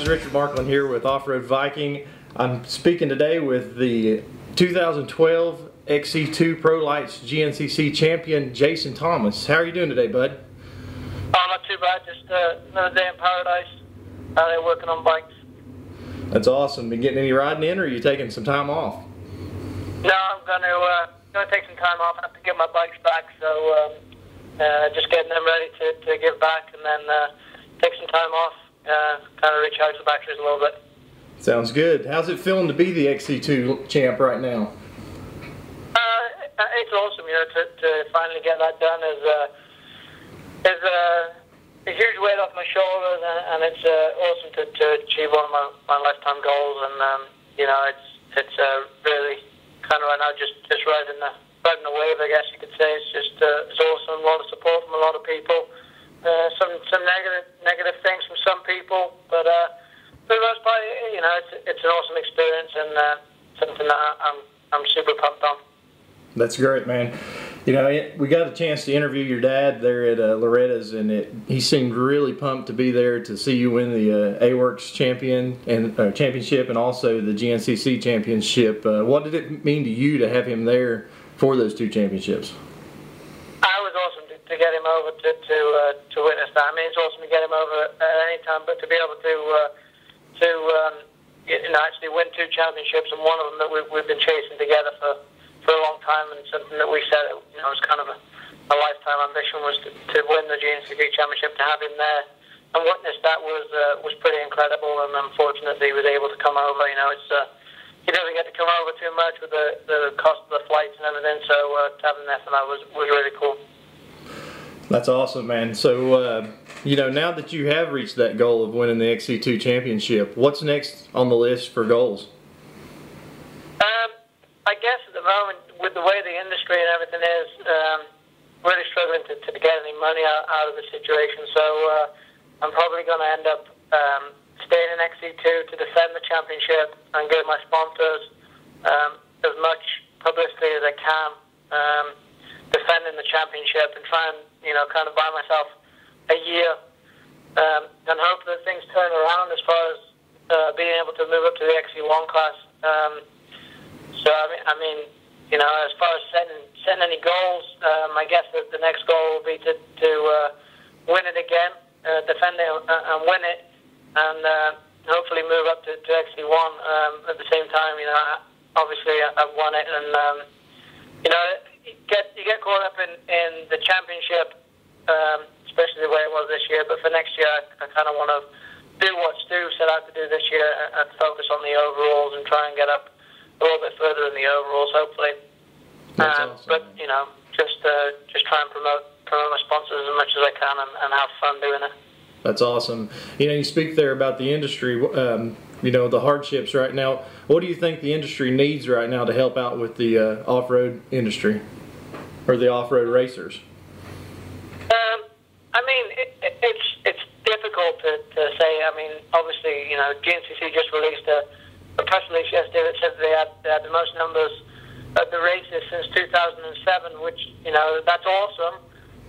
Richard Markland here with Offroad Viking. I'm speaking today with the 2012 XC2 Pro Lights GNCC champion, Jason Thomas. How are you doing today, bud? Oh, not too bad. Just another day in paradise. Out there working on bikes. That's awesome. Been getting any riding in, or are you taking some time off? No, I'm gonna take some time off. I have to get my bikes back, so just getting them ready to give back, and then take some time off, kind of recharge the batteries a little bit. Sounds good. How's it feeling to be the XC2 champ right now? It's awesome, you know, to finally get that done. Is a huge weight off my shoulders, and it's awesome to achieve one of my lifetime goals. And you know, it's really kind of right now just riding the wave, I guess you could say. It's just it's awesome. A lot of support from a lot of people. Some negative things from some people, but for the most part, you know, it's an awesome experience, and something that I'm super pumped on. That's great, man. You know, we got a chance to interview your dad there at Loretta's, and he seemed really pumped to be there to see you win the A-Works championship and also the GNCC championship. What did it mean to you to have him there for those two championships? It was awesome to get him over to witness that. I mean, it's awesome to get him over at any time, but to be able to you know, actually win two championships, and one of them that we've been chasing together for a long time, and something that we said, you know, was kind of a lifetime ambition, was to win the GNCC championship. To have him there and witness that was pretty incredible, and unfortunately he was able to come over. You know, he doesn't get to come over too much with the cost of the flights and everything, so to have him there for that was really cool. That's awesome, man. So, you know, now that you have reached that goal of winning the XC2 championship, what's next on the list for goals? I guess at the moment, with the way the industry and everything is, really struggling to get any money out of the situation. So I'm probably going to end up staying in XC2 to defend the championship and give my sponsors as much publicity as I can, defending the championship, and try and, you know, kind of buy myself a year and hope that things turn around as far as being able to move up to the XC1 class. So I mean, you know, as far as setting any goals, I guess that the next goal will be to win it again, defend it and win it, and hopefully move up to XC1 at the same time. You know, obviously I've won it, and you know, you get caught up in the championship, especially the way it was this year. But for next year, I kind of want to do what Stu set out to do this year, and focus on the overalls and try and get up a little bit further in the overalls, hopefully. That's awesome. But you know, just try and promote my sponsors as much as I can, and have fun doing it. That's awesome. You know, you speak there about the industry. You know, the hardships right now. What do you think the industry needs right now to help out with the off-road industry or the off-road racers? I mean, it's difficult to say. I mean, obviously, you know, GNCC just released a press release yesterday that said they had the most numbers of the races since 2007, which, you know, that's awesome.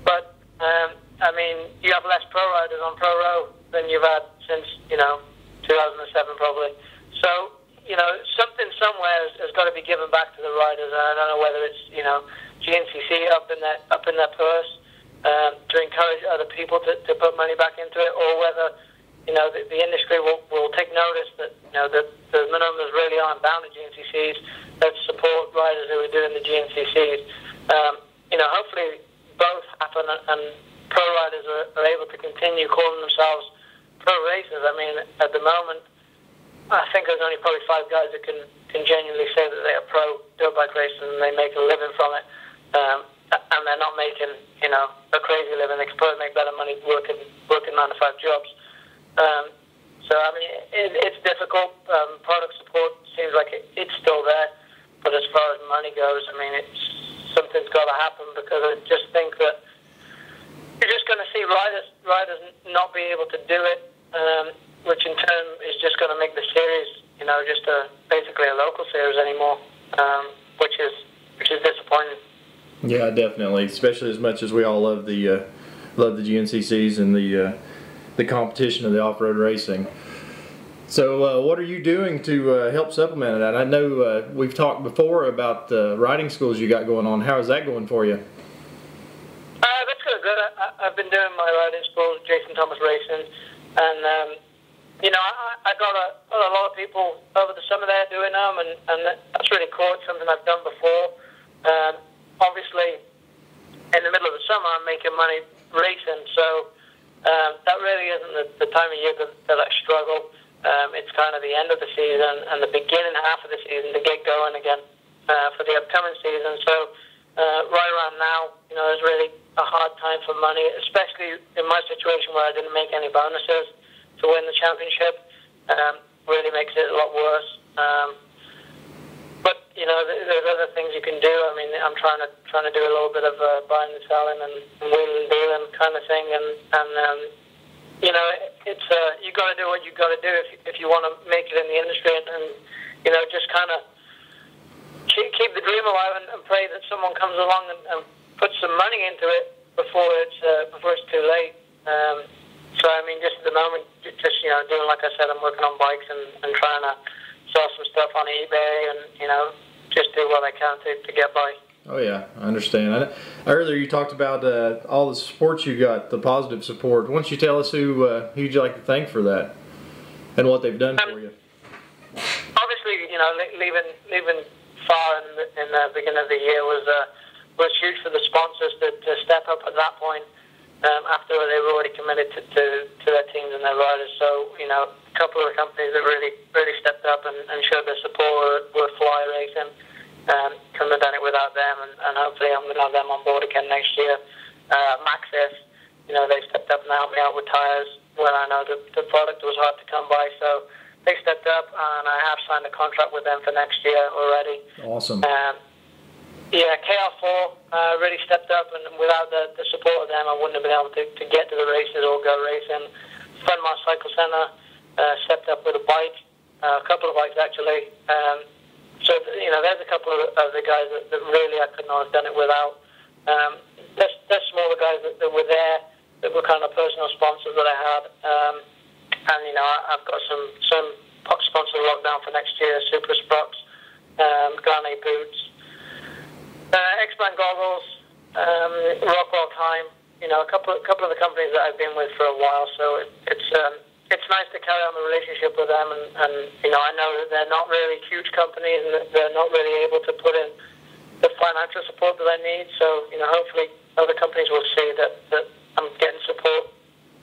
But I mean, you have less pro riders on Pro Row than you've had since, you know, 2007 probably. So, you know, something somewhere has got to be given back to the riders. And I don't know whether it's, you know, GNCC up in their purse to encourage other people to put money back into it, or whether, you know, the industry will take notice that, you know, the numbers really aren't bound to GNCCs. Let's support riders who are doing the GNCCs. You know, hopefully both happen, and pro riders are able to continue calling themselves pro racers. I mean, at the moment, I think there's only probably 5 guys that can genuinely say that they are pro dirt bike racers and they make a living from it. And they're not making, you know, a crazy living. They could probably make better money working 9 to 5 jobs. So I mean, it's difficult. Product support seems like it's still there, but as far as money goes, I mean, something's got to happen, because I just think that you're just going to see riders not be able to do it, which in turn is just going to make the series, you know, just basically a local series anymore, which is disappointing. Yeah, definitely. Especially as much as we all love the GNCCs and the competition of the off-road racing. So what are you doing to help supplement that? I know we've talked before about the riding schools you got going on. How is that going for you? That's going good. I've been doing my riding schools, Jason Thomas Racing, and I got a lot of people over the summer there doing them, and that's really cool. It's something I've done before. Obviously, in the middle of the summer, I'm making money racing, so that really isn't the time of year that I struggle. It's kind of the end of the season and the beginning half of the season to get going again for the upcoming season. So right around now, there's really a hard time for money, especially in my situation where I didn't make any bonuses to win the championship. Really makes it a lot worse. But there's other things you can do. I mean, I'm trying to do a little bit of buying and selling and wheeling and dealing kind of thing, and it's you got to do what you got to do if you want to make it in the industry, and just kind of keep the dream alive and pray that someone comes along and puts some money into it before it's too late. So I mean, just at the moment, just doing like I said, I'm working on bikes and trying to sell some stuff on eBay and just do what I can to get by. Oh yeah, I understand. Earlier you talked about all the support you got, the positive support. Why don't you tell us who'd you like to thank for that and what they've done for you? Obviously, leaving far in the beginning of the year was huge for the sponsors to step up at that point after they were already committed to their teams and their riders. So a couple of the companies that really stepped up and showed their support were Fly Racing. Couldn't have done it without them, and hopefully I'm going to have them on board again next year. Maxis, they stepped up and helped me out with tires when I know the product was hard to come by, so they stepped up, and I have signed a contract with them for next year already. Awesome. KR4 really stepped up, and without the support of them, I wouldn't have been able to get to the races or go racing. Funmar Cycle Center stepped up with a bike, a couple of bikes actually. So, there's a couple of the guys that really I could not have done it without. There's smaller guys that were there, that were kind of personal sponsors that I had. And, I've got some sponsors locked down for next year, Super Sprox, Garnet Boots, X-Brand Goggles, Rockwell Time, a couple of the companies that I've been with for a while. So it's nice to carry on the relationship with them, and I know that they're not really huge companies and that they're not really able to put in the financial support that I need. So hopefully other companies will see that I'm getting support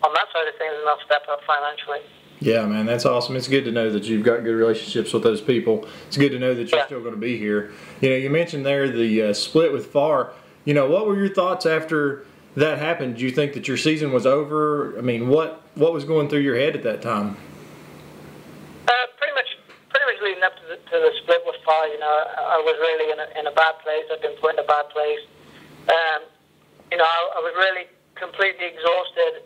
on that side of things, and they'll step up financially. Yeah, man, that's awesome. It's good to know that you've got good relationships with those people. It's good to know that you're still going to be here. You mentioned there the split with FAR. What were your thoughts after that happened? Did you think that your season was over? I mean, what was going through your head at that time? Pretty much leading up to the split with FAR, I was really in a bad place. I've been put in a bad place. I was really completely exhausted.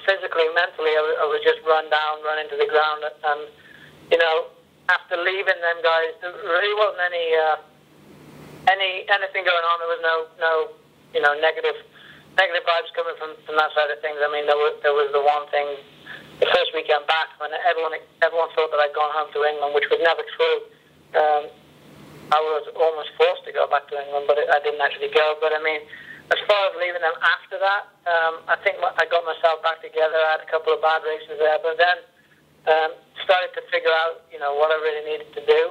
Physically, mentally, I was just run into the ground. And after leaving them guys, there really wasn't anything going on. There was no negative vibes coming from that side of things. I mean, there was the one thing, the first weekend back, when everyone thought that I'd gone home to England, which was never true. I was almost forced to go back to England, but I didn't actually go. But I mean, as far as leaving them after that, I think I got myself back together. I had a couple of bad races there, but then started to figure out, what I really needed to do,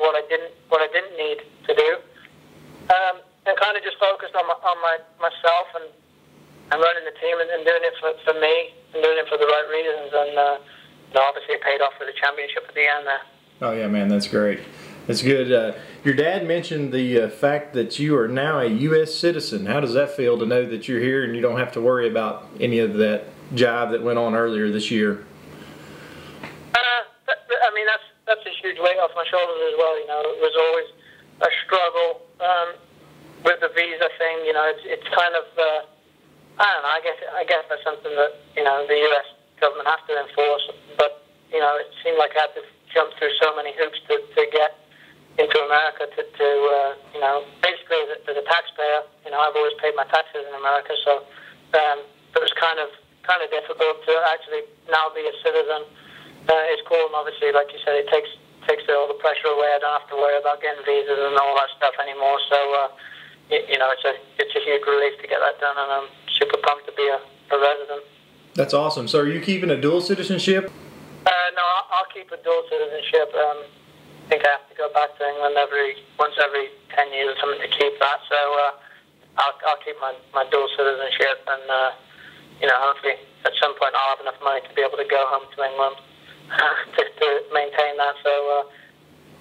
what I didn't need to do, and kind of just focused on myself and running the team and doing it for me and doing it for the right reasons. And obviously it paid off for the championship at the end there. Oh yeah, man, that's great. That's good. Your dad mentioned the fact that you are now a U.S. citizen. How does that feel to know that you're here and you don't have to worry about any of that jive that went on earlier this year? I mean, that's a huge weight off my shoulders as well. It was always a struggle with the visa thing. It's kind of I don't know. I guess that's something that the U.S. government has to enforce. But it seemed like I had to jump through so many hoops to get into America to basically as a taxpayer, I've always paid my taxes in America, so it was kind of kind of difficult to actually now be a citizen. It's cool, and obviously, like you said, it takes all the pressure away. I don't have to worry about getting visas and all that stuff anymore. So, it's a huge relief to get that done, and I'm super pumped to be a resident. That's awesome. So, are you keeping a dual citizenship? No, I'll keep a dual citizenship. I think I have to go back to England once every 10 years or something to keep that. So, I'll keep my dual citizenship, and hopefully at some point I'll have enough money to be able to go home to England to maintain that. So,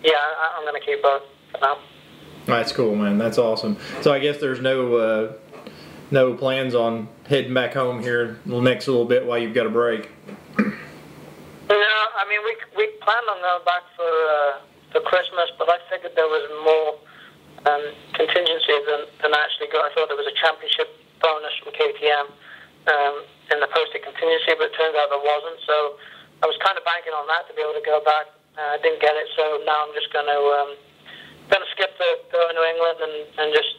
I'm going to keep both for now. That's cool, man. That's awesome. So I guess there's no plans on heading back home here the next little bit while you've got a break. No, I mean we planned on going back for Christmas, but I figured there was more contingency than actually got. I thought there was a championship bonus from KTM in the posted contingency, but it turns out there wasn't. So I was kind of banking on that to be able to go back. I didn't get it, so now I'm just going to skip going to England and just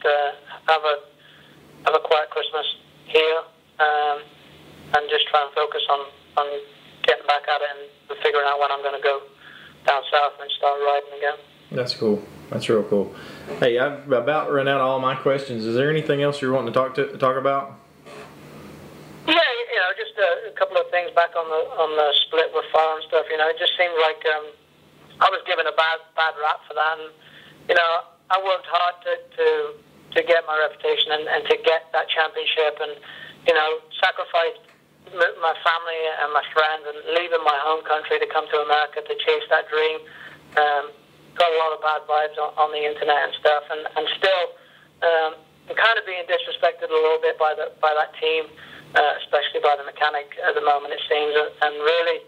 have a quiet Christmas here, and just try and focus on getting back at it and figuring out when I'm going to go down south and start riding again. That's cool. That's real cool. Hey, I've about run out of all my questions. Is there anything else you're wanting to talk about? Yeah, just a couple of things back on the split with Far and stuff. It just seemed like I was given a bad rap for that, and I worked hard to get my reputation and to get that championship, and sacrificed my family and my friends and leaving my home country to come to America to chase that dream. Got a lot of bad vibes on the internet and stuff, and still I'm kind of being disrespected a little bit by that team, especially by the mechanic at the moment, it seems, and really,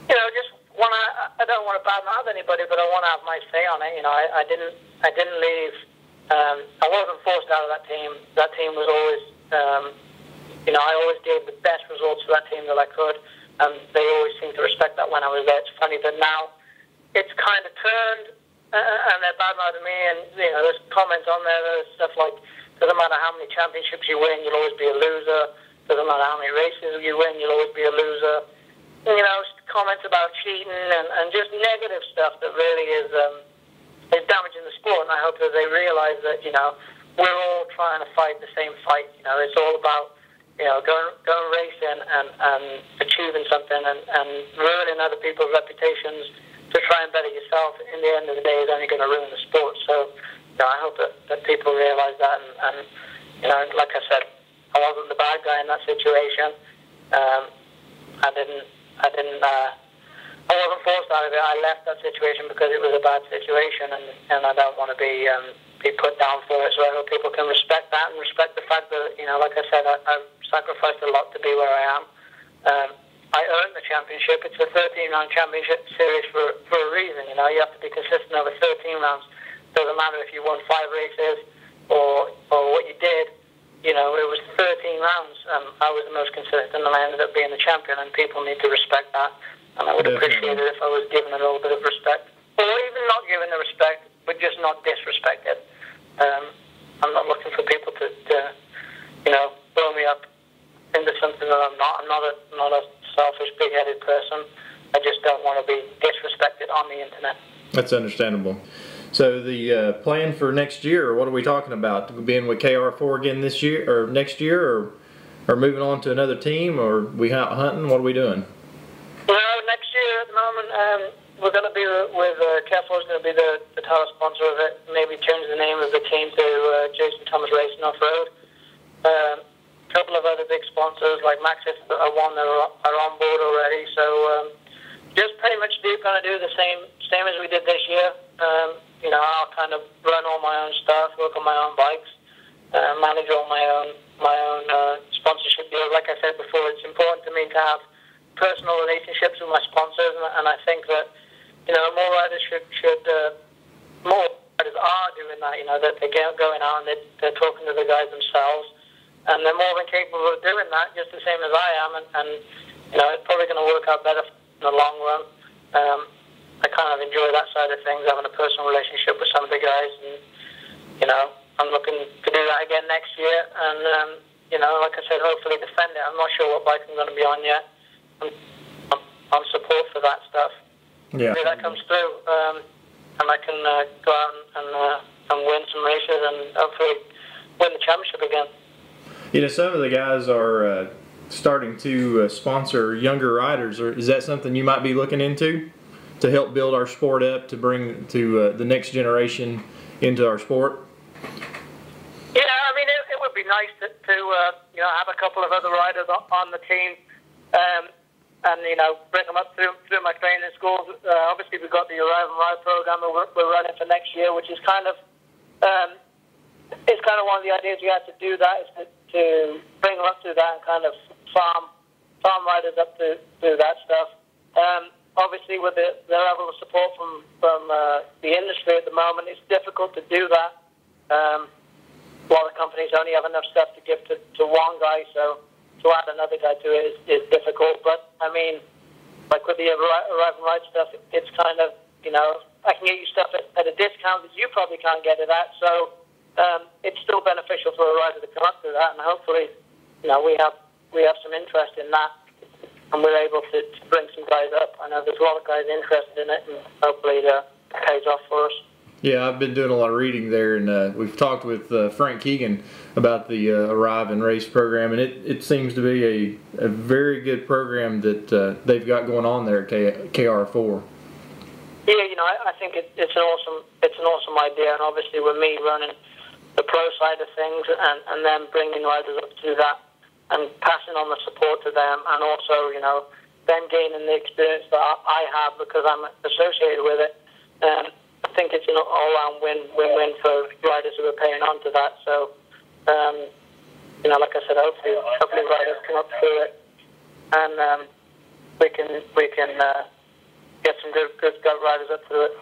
just I don't want to badmouth anybody, but I want to have my say on it. I didn't leave. I wasn't forced out of that team. That team was always, I always gave the best results to that team that I could, and they always seemed to respect that when I was there. It's funny that now it's kind of turned, and they're badmouthing me, and there's comments on there. There's stuff like, doesn't matter how many championships you win, you'll always be a loser. Doesn't matter how many races you win, you'll always be a loser. Comments about cheating and just negative stuff that really is damaging the sport. And I hope that they realise that we're all trying to fight the same fight. It's all about going racing and achieving something and ruining other people's reputations to try and better yourself. In the end of the day, is only going to ruin the sport. So I hope that people realise that. And like I said, I wasn't the bad guy in that situation. I wasn't forced out of it. I left that situation because it was a bad situation, and I don't want to be put down for it. So I hope people can respect that and respect the fact that, like I said, I've sacrificed a lot to be where I am. I earned the championship. It's a 13-round championship series for a reason. You have to be consistent over 13 rounds. Doesn't matter if you won 5 races or what you did. It was 13 rounds. I was the most consistent, and I ended up being the champion, and people need to respect that. And I would appreciate it if I was given a little bit of respect. Or even not given the respect, but just not disrespected. I'm not looking for people to blow me up into something that I'm not. I'm not a selfish, big-headed person. I just don't want to be disrespected on the internet. That's understandable. So the plan for next year, what are we talking about? Being with KR4 again this year or next year, or moving on to another team, or we out hunting? What are we doing? Well, next year at the moment, we're going to be with KR4 is going to be the title sponsor of it. Maybe change the name of the team to Jason Thomas Racing Offroad. A couple of other big sponsors like Maxis that are on board already. So just pretty much going to do the same as we did this year. I'll kind of run all my own stuff, work on my own bikes, manage all my own sponsorship deals. Like I said before, it's important to me to have personal relationships with my sponsors, and I think that more riders more riders are doing that. That they're going out and they're talking to the guys themselves, and they're more than capable of doing that, just the same as I am. And it's probably going to work out better in the long run. I kind of enjoy that side of things, having a personal relationship with some of the guys, and I'm looking to do that again next year. And like I said, hopefully defend it. I'm not sure what bike I'm going to be on yet. I'm on support for that stuff. Yeah. Hopefully that comes through, and I can go out and win some races and hopefully win the championship again. Some of the guys are starting to sponsor younger riders. Or is that something you might be looking into to help build our sport up, to bring to the next generation into our sport? Yeah, I mean, it would be nice to have a couple of other riders on the team, and bring them up through my training schools. Obviously, we've got the Arrive and Ride program we're running for next year, which is kind of one of the ideas we had to do. That is to bring them up through that and kind of farm riders up through that stuff. Obviously, with the level of support from the industry at the moment, it's difficult to do that. A lot of companies only have enough stuff to give to one guy, so to add another guy to it is difficult. But, I mean, like with the Arrive and Ride stuff, it's kind of, I can get you stuff at a discount that you probably can't get it at. So it's still beneficial for a rider to come up to that, and hopefully, we have some interest in that, and we're able to bring some guys up. I know there's a lot of guys interested in it, and hopefully it pays off for us. Yeah, I've been doing a lot of reading there, and we've talked with Frank Keegan about the Arrive and Race program, and it seems to be a very good program that they've got going on there at KR4. Yeah, I think it's an awesome idea, and obviously with me running the pro side of things, and then bringing riders up to that, and passing on the support to them, and also them gaining the experience that I have because I'm associated with it. I think it's an all-round win-win for riders who are paying on to that. So, like I said, hopefully riders come up through it, and we can get some good riders up through it.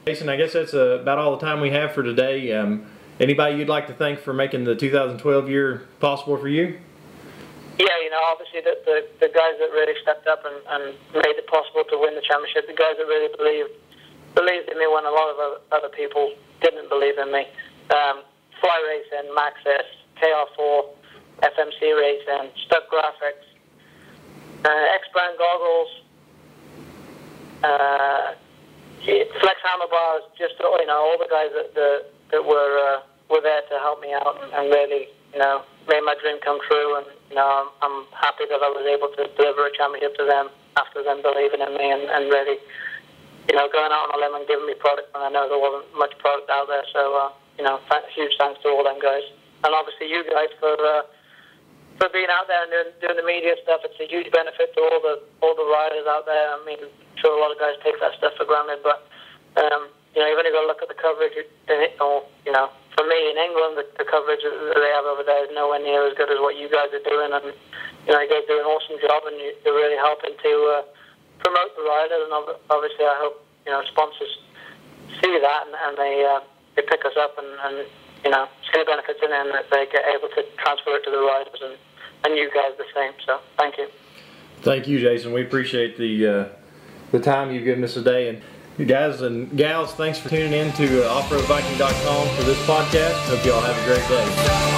Jason, I guess that's about all the time we have for today. Anybody you'd like to thank for making the 2012 year possible for you? Yeah, obviously the guys that really stepped up and made it possible to win the championship, the guys that really believed in me when a lot of other people didn't believe in me. Fly Racing, Maxis, KR4, FMC Racing, Stuck Graphics, X-Brand Goggles, Flex Handlebars, just all the guys that were there to help me out and really made my dream come true. And I'm happy that I was able to deliver a championship to them after them believing in me and really going out on a limb and giving me product when I know there wasn't much product out there. So huge thanks to all them guys, and obviously you guys for being out there and doing the media stuff. It's a huge benefit to all the riders out there. I mean, I'm sure a lot of guys take that stuff for granted, but you've only got to look at the coverage. For me in England, the coverage that they have over there is nowhere near as good as what you guys are doing, and you guys do an awesome job, and you're really helping to promote the riders. And obviously, I hope sponsors see that and they pick us up and see the benefits in it, and that they get able to transfer it to the riders and you guys the same. So thank you. Thank you, Jason. We appreciate the time you've given us today. And you guys and gals, thanks for tuning in to offroadviking.com for this podcast. Hope you all have a great day.